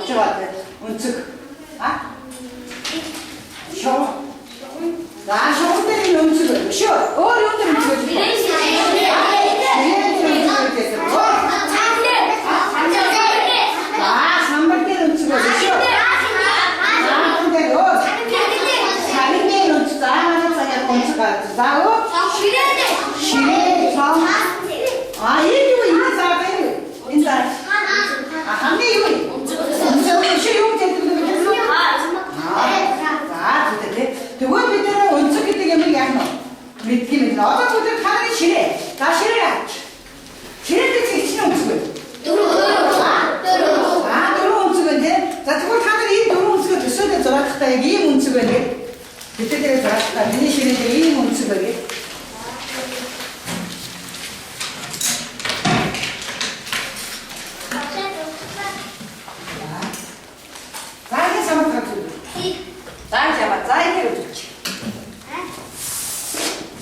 저한테 언측 아? 셔. 나 셔 때리면 언측을 쉬어. 어려운 데는 찍어줄게. 아, 300개는 찍어주시오. 아, 이거 인사해. 인사. 아, 한 개 이거. 엄청 쉬운 게 들으면 아, 그때 두 번 밑에는 원석이 되게 뭐 양노. 밑기면 어떤 분들 가는 시래. 다 시래야. 시래 뜻이 신용 쓰고. 아, 도로 움츠건데. 자, 저걸 하늘이 도로 움츠거 됐어야 돌아갔다 이 움츠건데. 그때대로 돌아갔다 이 시래들이 이 움츠건데. 나에게 잡아 가지고. 나에게 잡아, 나에게로 좋지.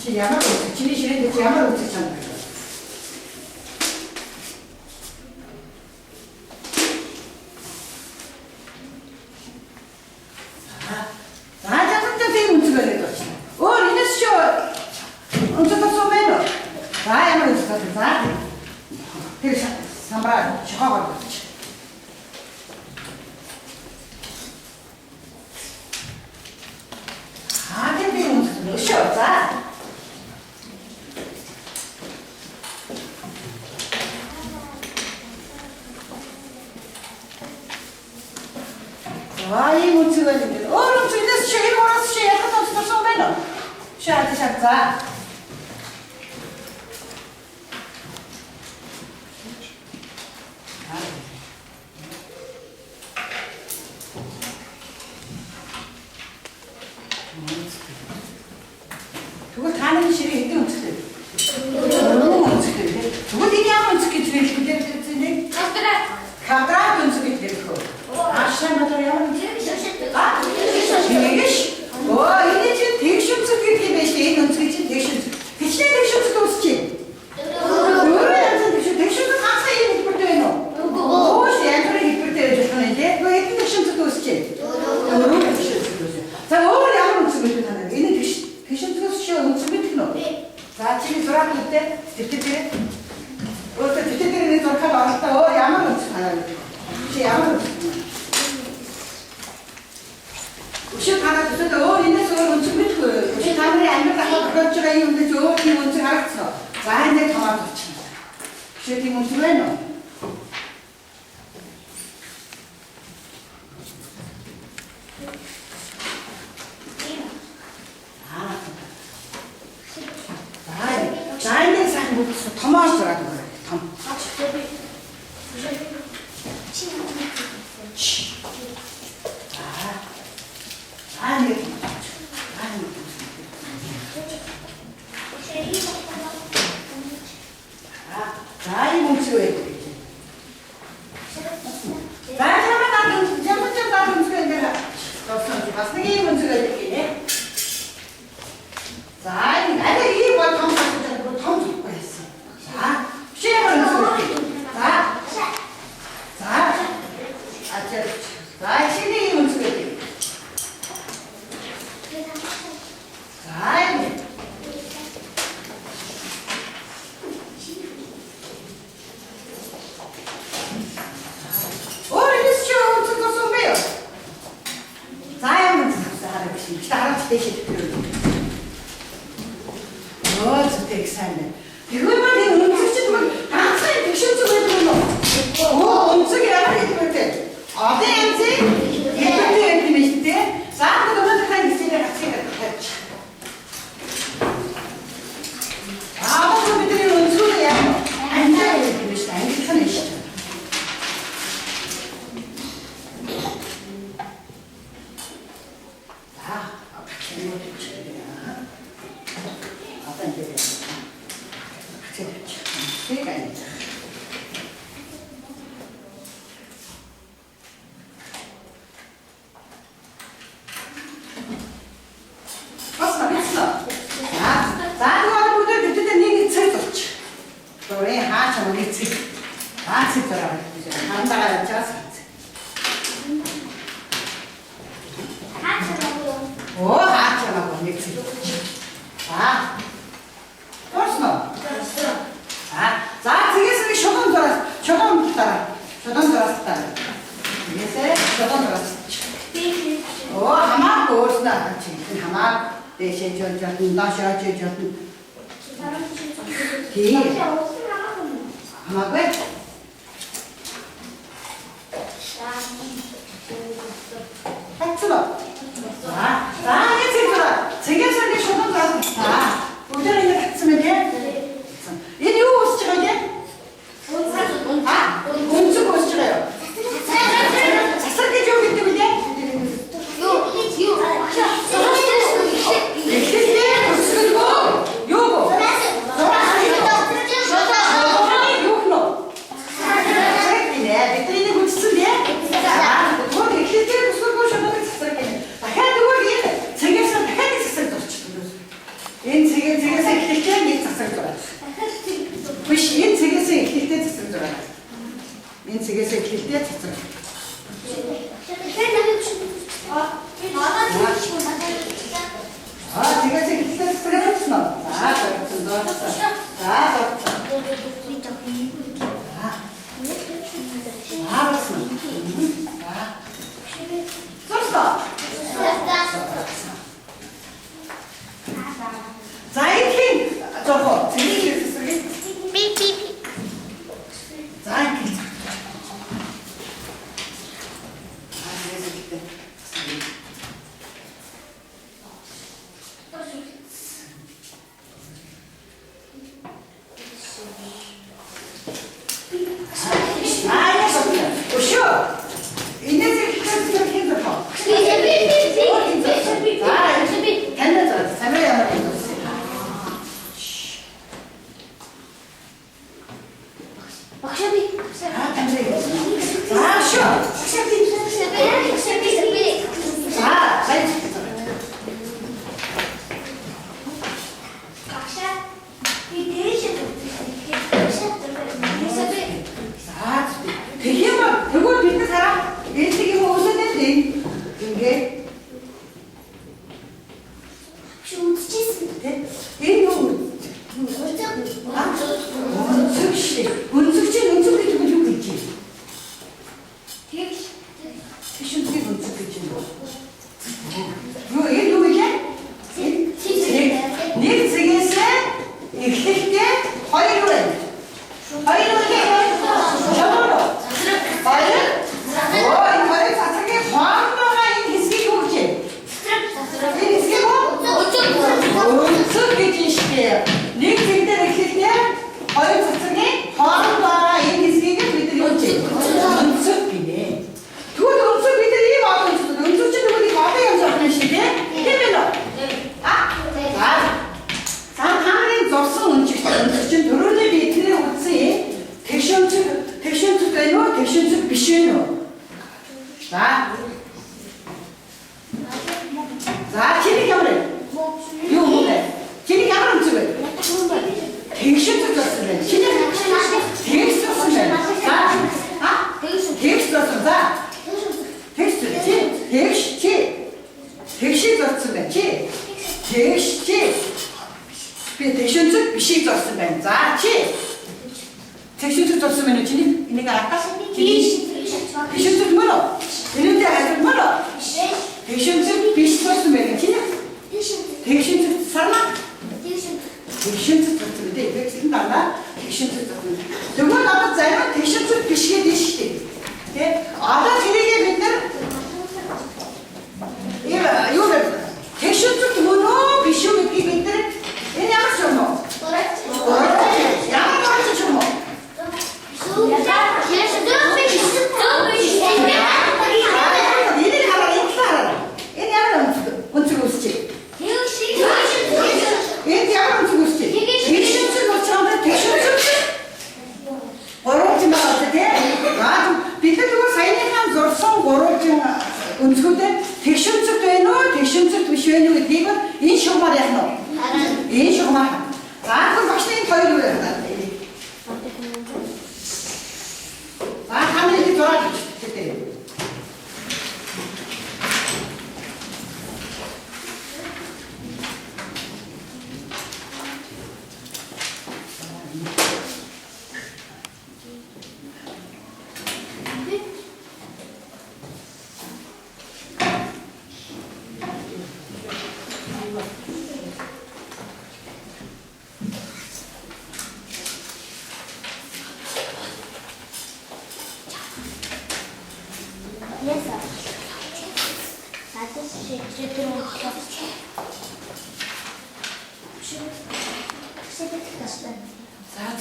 시리아마로 좋지. 지리 시래인데 지리아마로 좋잖아. 이 문츠가 있는데, rum 주인데 수시에 이거랑 수시에 한번 쓰다 쏘면은 쉬어야 되셨자. 그거 다는 실에 있던 문츠들. 너무 문츠들. 그거 되게 한 문츠기 주에 그때 가드라 문츠기 되고. 아시아마도야. 아, 되게 이게 지금 대신스 그렇게 배시에 있는 지금 대신스. 대신에 대신스도 없지. 그래, 대신스 가사에 입을 때는 무엇이 앵커를 입을 때 해줬는데 그 예쁜 대신스도 없지. 여러 대신스도 없지. 자, 어머니 아무런 쓰고 있다는 얘는 대신스가 없이 쓰고 있는 자, 집에 돌아갈 때 그때 어때 그때 돌아가 왔다. 야만은 쓰고 하나. 야만은 쓰고. 우시 하나 주셔도 어린데서 원칙 밑에 우시 다물에 앉아서 그렇지가 있는데 좋은 원칙 알았어. 완전 가만 붙인다. 우시 원칙 왜 넣어? 나이는 산 못해서 더 맛있더라고 그래. 아니, 나이 뭉치고 해야 되겠지. 나이 사람 나도 이제 먼저 나도 뭉치고 내가 없어. 봤으니 이 뭉치고 해야 되겠네. 자, 나도 이 뭐 덤 잡고 덤 잡고 했어. 자, 쉬어버리는 소리. 자, 자, 신이 뭉치고 해야 되겠지. 이거만 내 음식집은 항상 백신주고 해주는 음식이라고 해줄 때 어디엔지 예쁜데 예쁘실 때 싸움도 먼저까지 있으니까 같이 같이 아무 분들이 음식을 앉아야 되는 것이다. 이렇게 편해시죠. 자, 같이 이거 해주세요. 어떤 데를 그러니까 저건 들어갔어. 하마 고스나 지금 하마 대신 저 다시야 저 기 하마 왜? 했어. 자, 이제 들어. 저게 설계 쇼도 들어서 자, 우리는 이제 했으면 돼. 이제 이거 어디서 찍어야 돼? 온수 어디서 찍어요? 설계 좀 있기 때문에.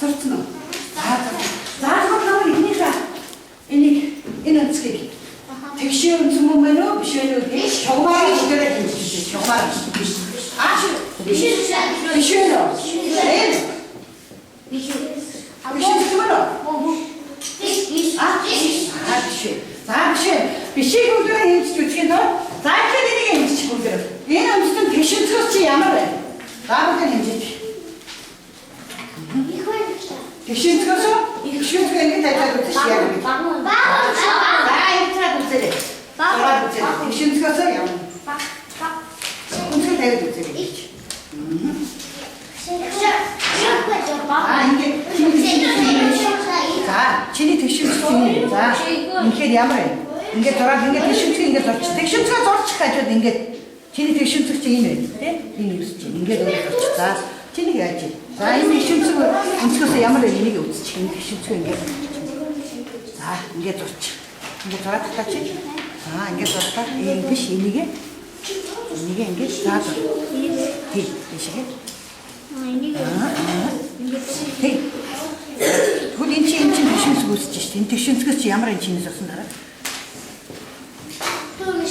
Зурцсан уу? За намайг энийг энэ өнцгийг тэгшээ өнцөн юм байна уу? Биш үү? Шугамаар идэрэг юм шиг шугамаар. Ааш биш үү? Биш үү? Бишийг бүгдээ хэмжиж үзэх нь за ихэд энийг хэмжиж бүгдээ. Энэ өмсдөн тэшинцгөөс чи ямар вэ? Даавал хэмжиж. Тэшинцгөөс тэшинцгөө ингэж ажиллаж үзэж яа гэж. За энэ үзээрэй. Тэшинцгөөс яа. Үнэхээр тавиад үзээрэй. За чиний тэшинцгөөс юм. За үнэхээр ямар вэ? Ингээд дураад ингээд тэшинцгээ ингээд зорчих. Тэшинцгээ зорчих хажууд ингээд чиний тэшинцэг чи энэ байх тийм энэ юус чи ингээд зорчих. За чиний яаж вэ? За энэ тэшинцэг өнцгөөс ямар вэ? Энийг үзчих. Энэ тэшинцгээ ингээд. За ингээд зорчих. Ингээд дураад та чи. За ингээд зорчих. Энэ биш энийг ингээд заа. Тий тийшээ. Тий. Тэгвэл энэ чинь тэшинцэг үүсэж шít. Энэ тэшинцгээс чи ямар энэ чиний зорсон дараа?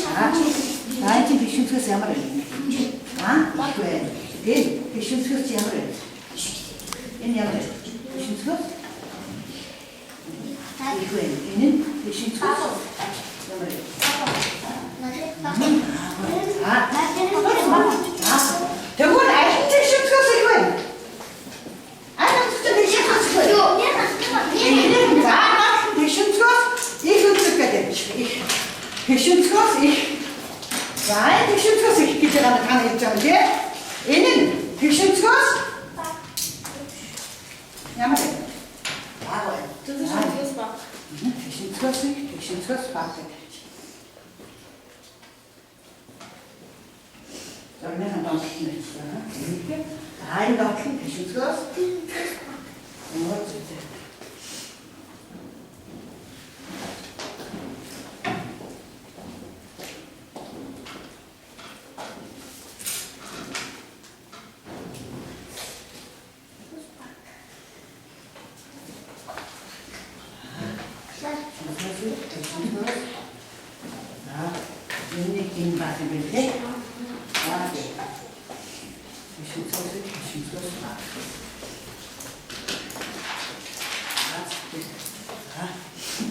За энэ тэшинцгээс ямар вэ? Тий тэшинцгээс ямар вэ? Энэ ямар вэ? Тэшинцгээс? Энэ тэшинцгээс ямар вэ? Тэгвэл аль тэшинцгээс их вэ? Аль тэшинцгээс их вэ? Тэшинцгээс их үнцэг гэдэг. Тэшинцгээс их. За энэ тэшинцгээс их гэж байгаа та хэлж байгаа тийм. Энэ нь тэшинцгээс ямар вэ? Баг вэ? Тэшинцгээс баг. Тэшинцгээс баг гэж. Зорноо доотлох юм байна. Энийг айн доотлох тэшинцгээс ямар зүйл.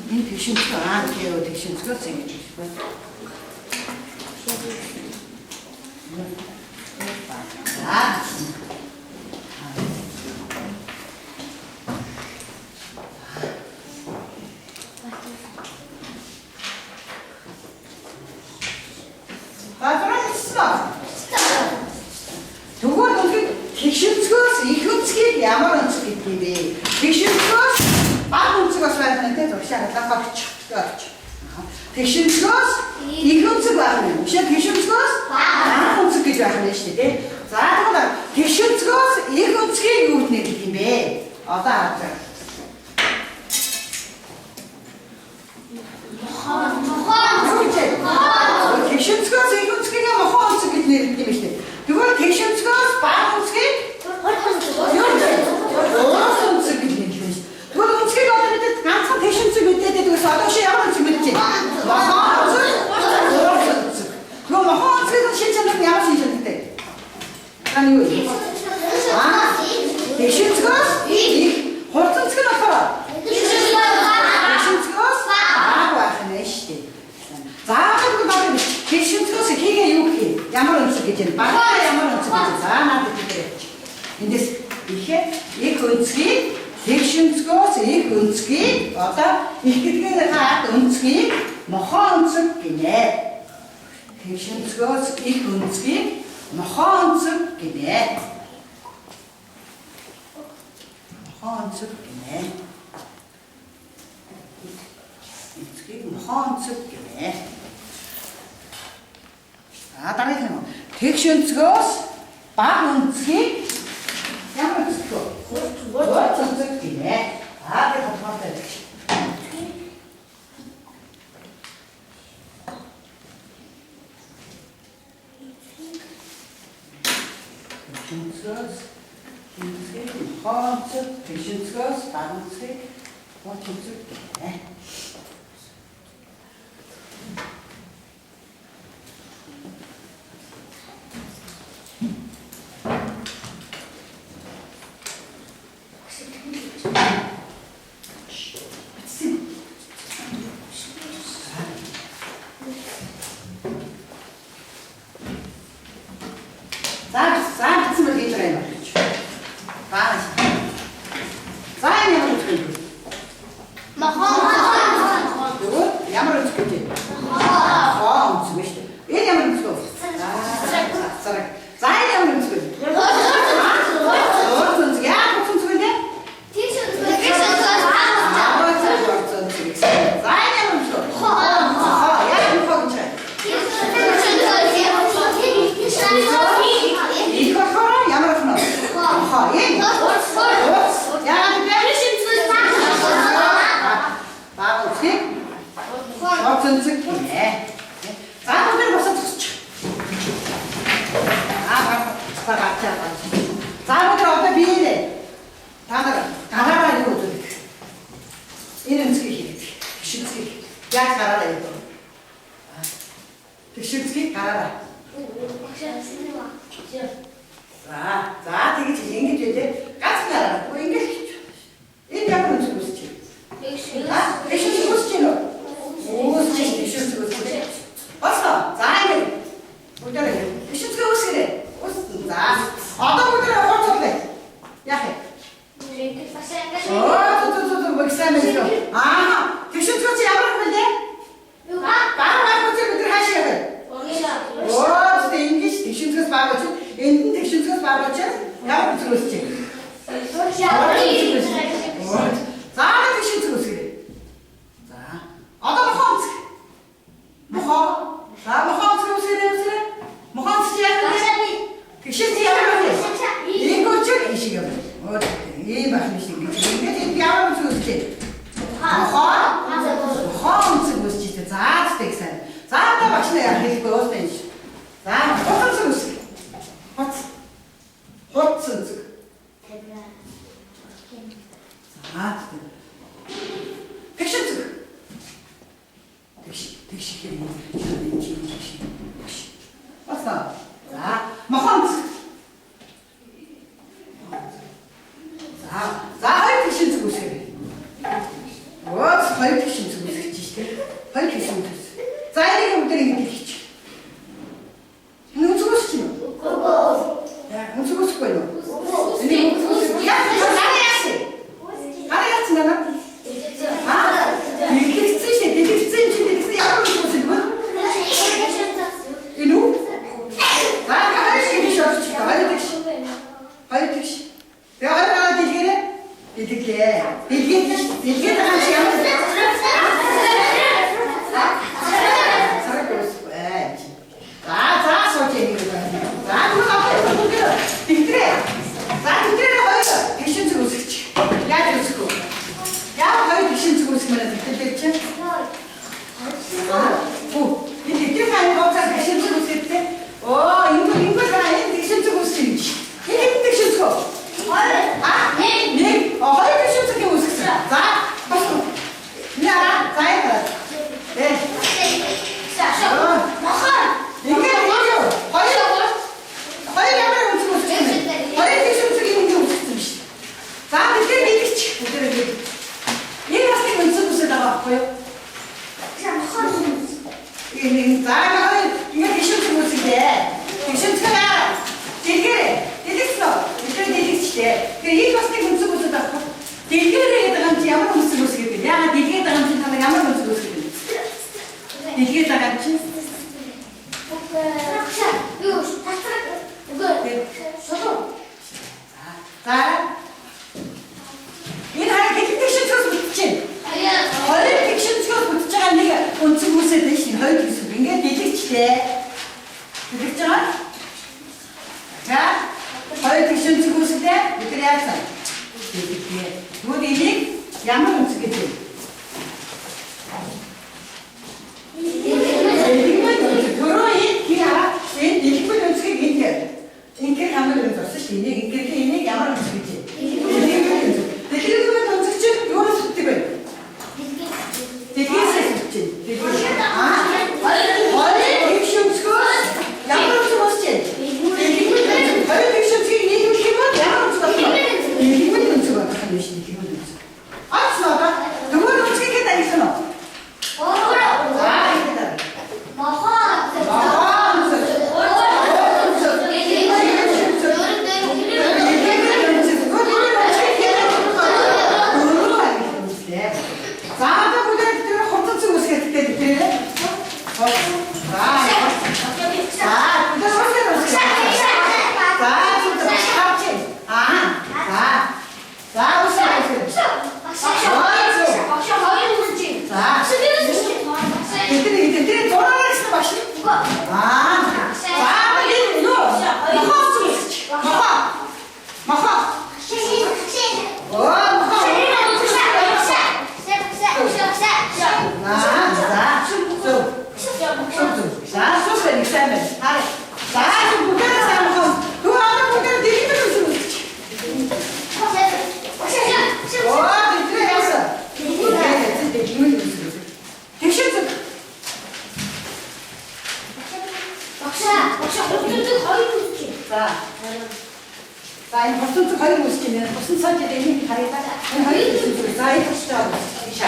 Энэ тэшинцгөө аа тэшинцгөө ингэж байна. Тэгвэл тэшинцгөөс их үнцгийг ямар үнцэг гэдэг юм бэ? Тэшинцгөөс баг үнцгөөс байна гэдэг зуршаа дагаавч. Тэшинцгөөс их үнцэг байна. Биш тэшинцгөөс баг үнцэг гэж байна шүү дээ. За тэгвэл тэшинцгөөс их үнцгийг юу гэдэг юм бэ? Одоо хараа. Тэшинцгөөс их үнцгийг мохон үнцэг гэж нэрлэдэг юм шүү дээ. Тэгвэл тэшинцгөөс баг үнцгийг үнцэг гэж нэрлэдэг. Тэгвэл үнцгийг одоо бид ганцхан тэшинцэг үдээд байгаас одоо чи ямар үнцэг мэдэж байна? Мохон үнцэг. Тэгвэл мохон үнцгийн шин чанар ямар шин чанартай? Таны юу вэ? Тэшинцгөөс их хурцэнцэг нь болохоор тэшинцгөөс баг байх нь шүү дээ. Заавал бид тэшинцгөөс хийгээ юу гэх юм? Ямар үнцэг гэж байна? Багаар ямар үнцэг гэж байна? За надад хэлээч. Эндээс ихэд их үнцгийг тэшинцгөөс их үнцгийг одоо их гэдгээр хаад үнцгийг мохон үнцэг гинэ. Тэшинцгөөс их үнцгийг мохон үнцэг гинэ. Мохон үнцэг гинэ. Үнцгийг мохон үнцэг гинэ. Дараагийн нь тэшинцгөөс баг үнцгийг ямар үнцэг вэ? Хурц үнцэг гинэ. Тэгээд хатмаатай. Tünzgöz, Tünzgöz, Tünzgöz, Tünzgöz, och Tünzgöz. Sabe que você vai entrar aí, fala. Sai, minha mãe, desculpa. Eu? Minha mãe, desculpa. Ó, desculpa. Minha mãe, desculpa. Sai, minha mãe, desculpa. 자, 되게 잘생겼지? 같이 나라. 뭐 이게 이 양은 쓰고 있지. 아, 대신 쓰고 있지 너. 오, 대신 쓰고 있지. 왔어. 자, 이제 뭐더라? 대신 쓰고 있으래. 자, 어떤 분들은 어떻게? 야해. 뭐 익사하면서. 아, 대신 쓰고 있지 양은 근데? 바로 어떻게 그들 하시게 돼? 오, 진짜 인기시 대신 쓰고 봐가지고. Энд тэгшин зүгээс баавчаа ямар зүгөөс чи. За тэгшин зүгөөс гэрээ. За одоо мохонц. Мохоо. За мохонц зүгөөс. Мохонц чи яах вэ? Тэгшин чи ямар вэ? Ийгөөч ийшиг юм. Оо ийм бахны шиг гэж. Ингээд энэ ямар зүгөөс чи. Мохоо. Мохонц зүгөөс чи. За тэгсэн. За одоо багш нар хэлэхгүй уустай юм шиг. За мохонц зүгөөс. Hotzenz. 자, 백신즈. 백신. 왔어. 자, 마헌즈. 자, 백신즈 보세요. 와, 백신즈 보세요. 백신즈. 자, 이게 뭐들이 이렇게. 너 죽었지? 야, 너 죽었을 거예요. 야, 나가야지. 나가야지, 나가. 아, 이렇게 쓰시, 이렇게 쓰시, 야로 죽었을 거야? 이놈? 나 가야지, 이렇게 쉬었지. 가야 되지. 가야 되지. 내가 가야 되지, 그래? 이렇게 나가는 시간. 살을 걸었을 거야. 자, 소리. 자, 그래. 자, 그래, 허여. 백신 주고 쓰지. 야, 주고. 야, 허여 백신 주고 쓰면 됐지? 오, 이렇게 가는 거 없잖아. 백신 주고 쓸 때. 인거잖아. 백신 주고 쓰지. 이게 백신 주고. 아, 네. 허여 백신 주고 쓰지. 자, 박수. 미안하다. 자, 해봐. 네. 이게 뭐죠? 허여 양을 주고 쓰지. 허여 백신 주고 있는 게 없었지. 자, 이렇게 얘기했지. 얘 같은 건 쓰고 쓰다가 보여? 자, 이거 백신 주고 쓰게. 백신 주가 되게 있어. 이렇게 그 얘 같은 건 쓰고 쓰다가 되게 해다가 양을 못 쓰고 쓰게 돼. 야, 되게 해다가 양을 못 쓰고 쓰게 돼. 되게 해다가 자, 얘는 하나님 백신 쳐서 붙지. 원래 백신 쳐서 붙자가 내가 온치 무쇠 대신 헐기 수빈 게 되겠지. 되겠잖아? 자, 헐 백신 치고 있을 때 이렇게 해야지. 되겠지. 뭐 되니? 양을 못 쓰겠지. 결혼이 기라, 이렇게 못 쓰게 인게 가면 되는 거 쓰시. 자, 그대로 오세요. 자, 지금부터 같이. 자, 오세요. 자, 이들이 돌아가겠어, 마시. 자, 이리 마하. 자, 소스를 익사하면 하래. 자, 좀 무게를 사면 그 안에 무게를 내리면 좀. 들어갔어. 대신 자, 이 버튼도 거의 못 시키면 무슨 설계된 힘이 다르다가 거의 무슨 소리. 자, 이 버튼하고 이샤.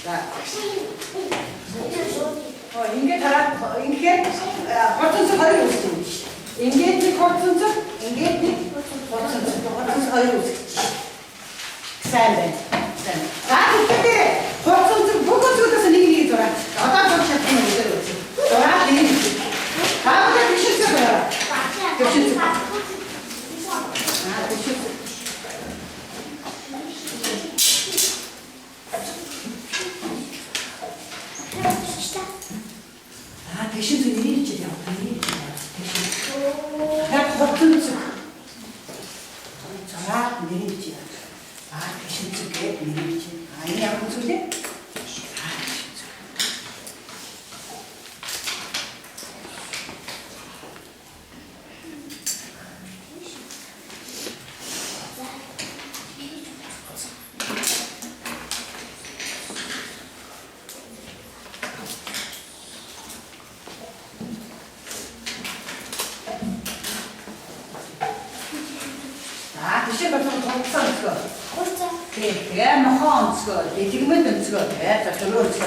자, 인게 달아, 인게 버튼도 거의 못 시키지. 인게 버튼도, 인게 버튼도 거의 못 시키지. 자, 그때 버튼도 보고 죽어서 니기 돌아. 어떤 버튼 보면 이대로지. 돌아, 니기. 다음에 그 실수를 그 실수. 대신 좀 일일치야. 내가 버튼 쭉. 저라 일일치야. 대신 쭉에 일일치. 아니야, 무슨 데? Det är mekanisk, det är tigmenten ska det är teknologiska.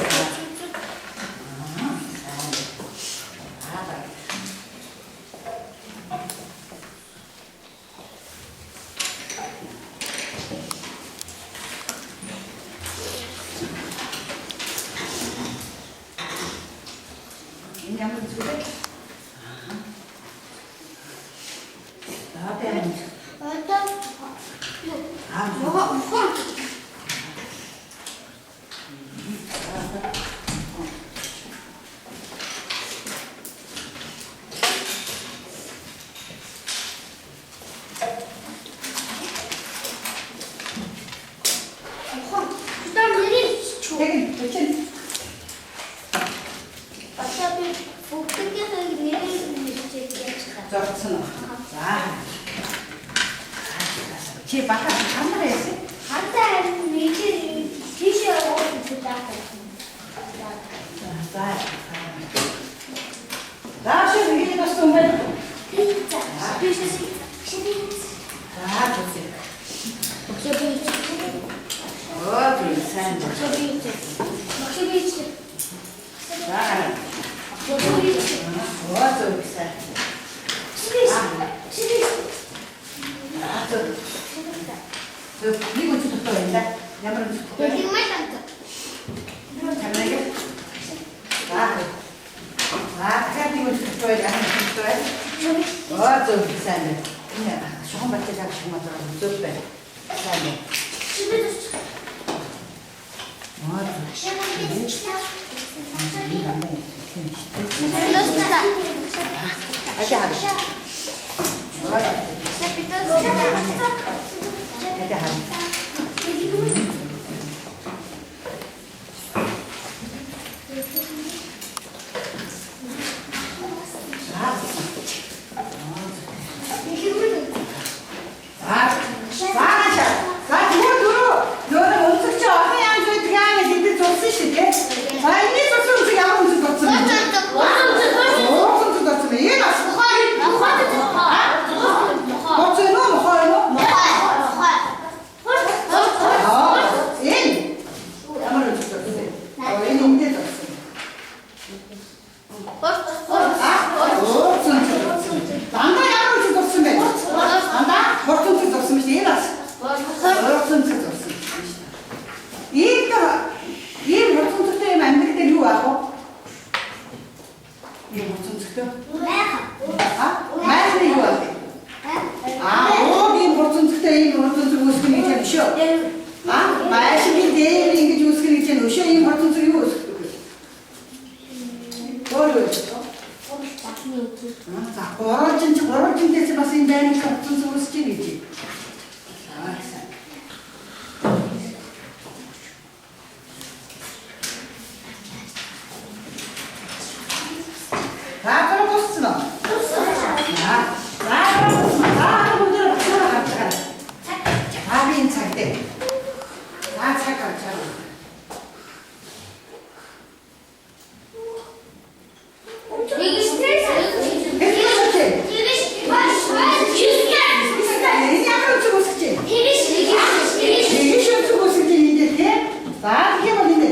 이거 무슨 çıxты? Мәлі не болады. Ол бұртын çıxты, бұртын сұр өскен екен үші. Мәлі дейін енгіж өскен екен үші, бұртын сұр өскен. Ол өскен. Қоралчын десе басын бәрін бұртын сұр өскен екен. 다 떨어졌어. 다 문제를 맞춰라 갑자기. 밥인 찰때. 다 찰까 찰. 되게 스트레스. 되게 약간 주고 싶지. 되게 되게 쉬워 주고 싶지 이제 돼. 다 해버린대.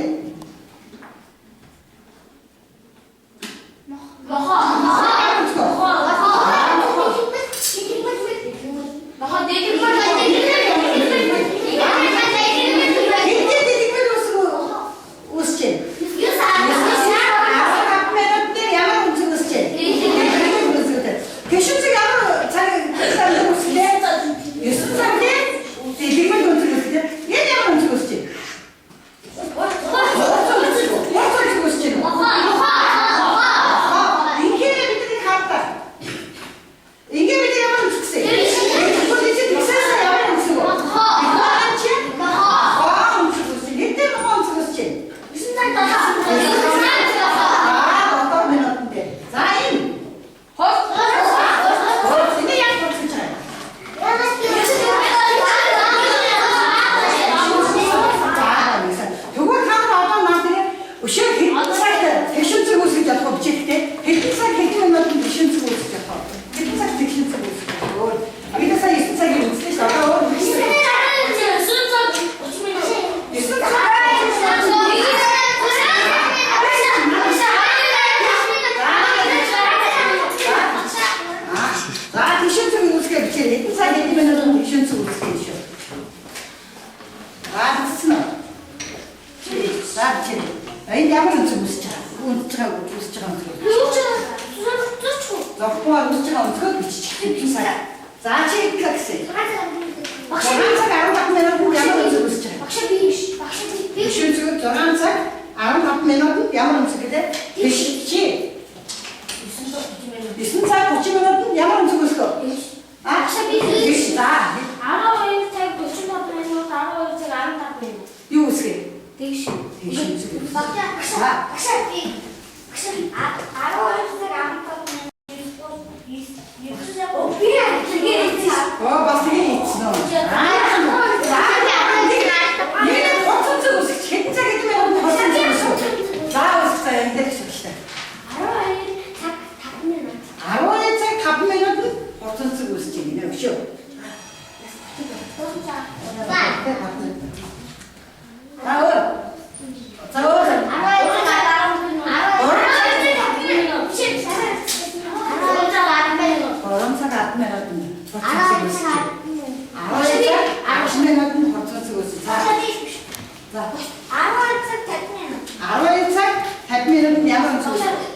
이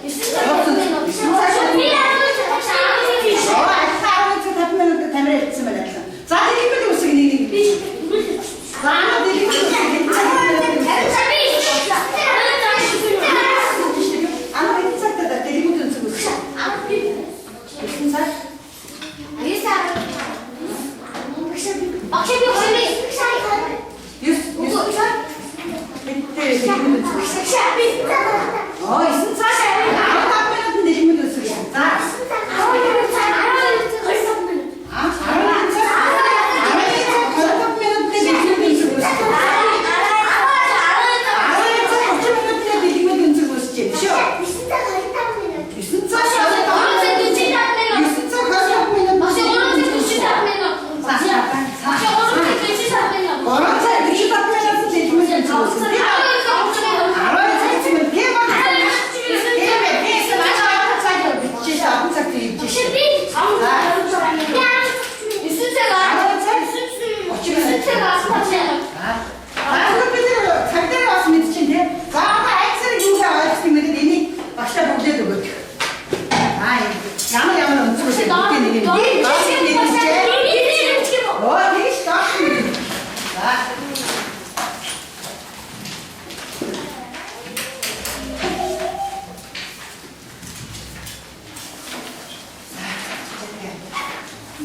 순살.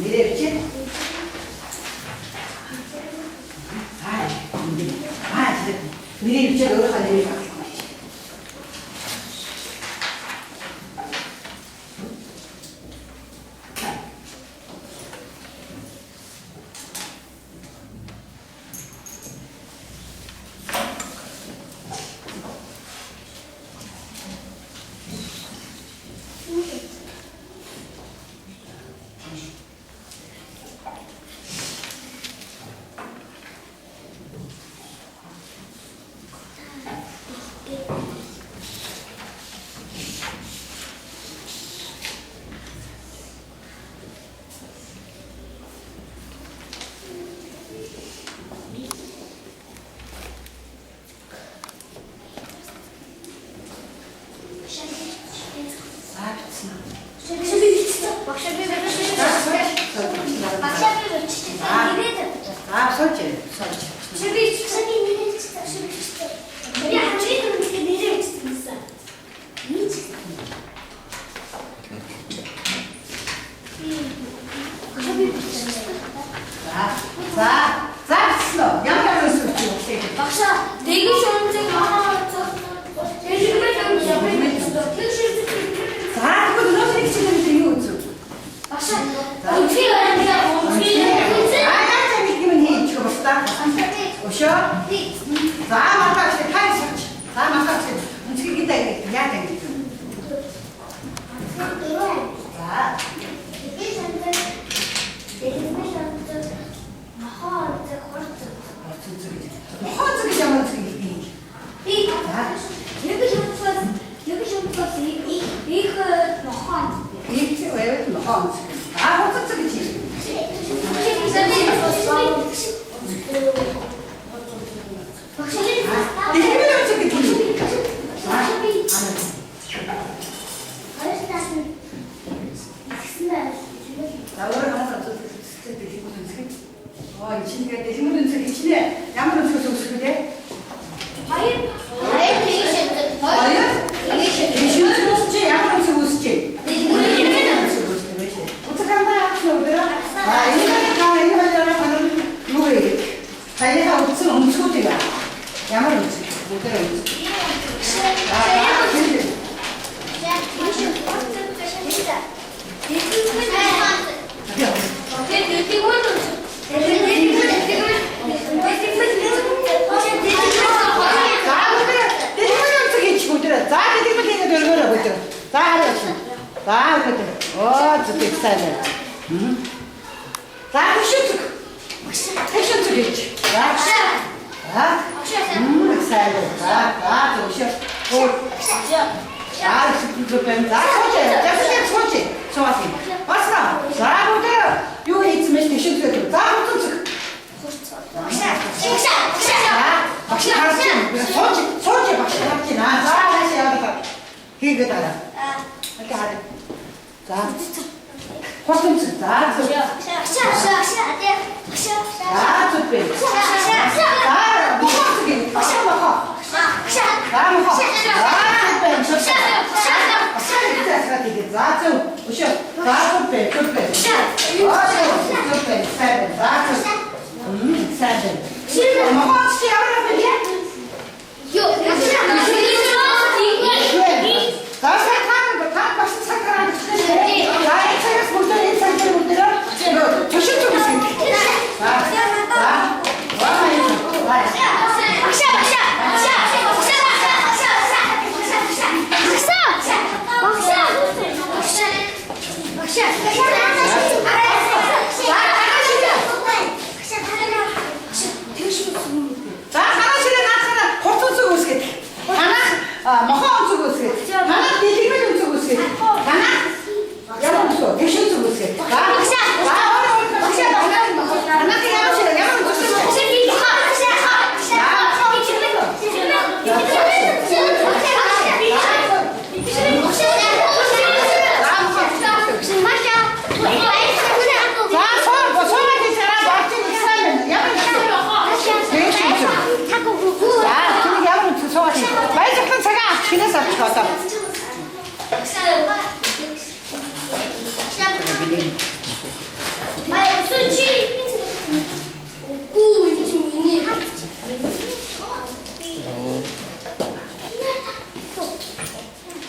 nereye bitecek? Hayır, nereye bitecek? Öyle nereye bak.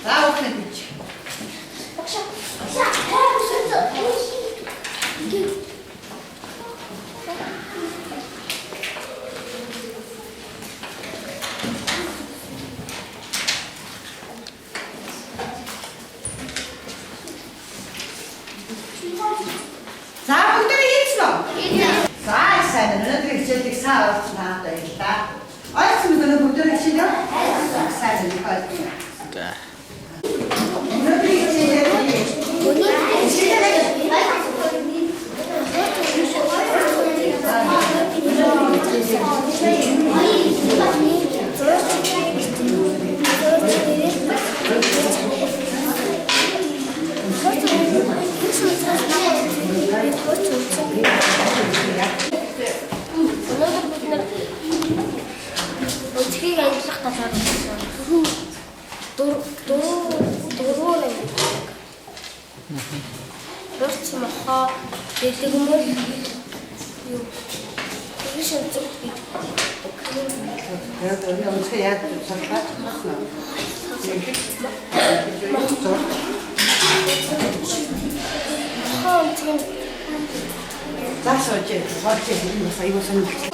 나 오픈 있지. 자, 분들이 있어. 자, 사는 그 저기 사업 나왔다 있다. 어렸으면 분들이 시려. 사는 거. 분들이 있지. 어떻게 가 이렇게 싹다 잘했어. 도로를 بس محا يتجمل ليش نتقي هذا اليوم سياد صفات لا صوتي صوتي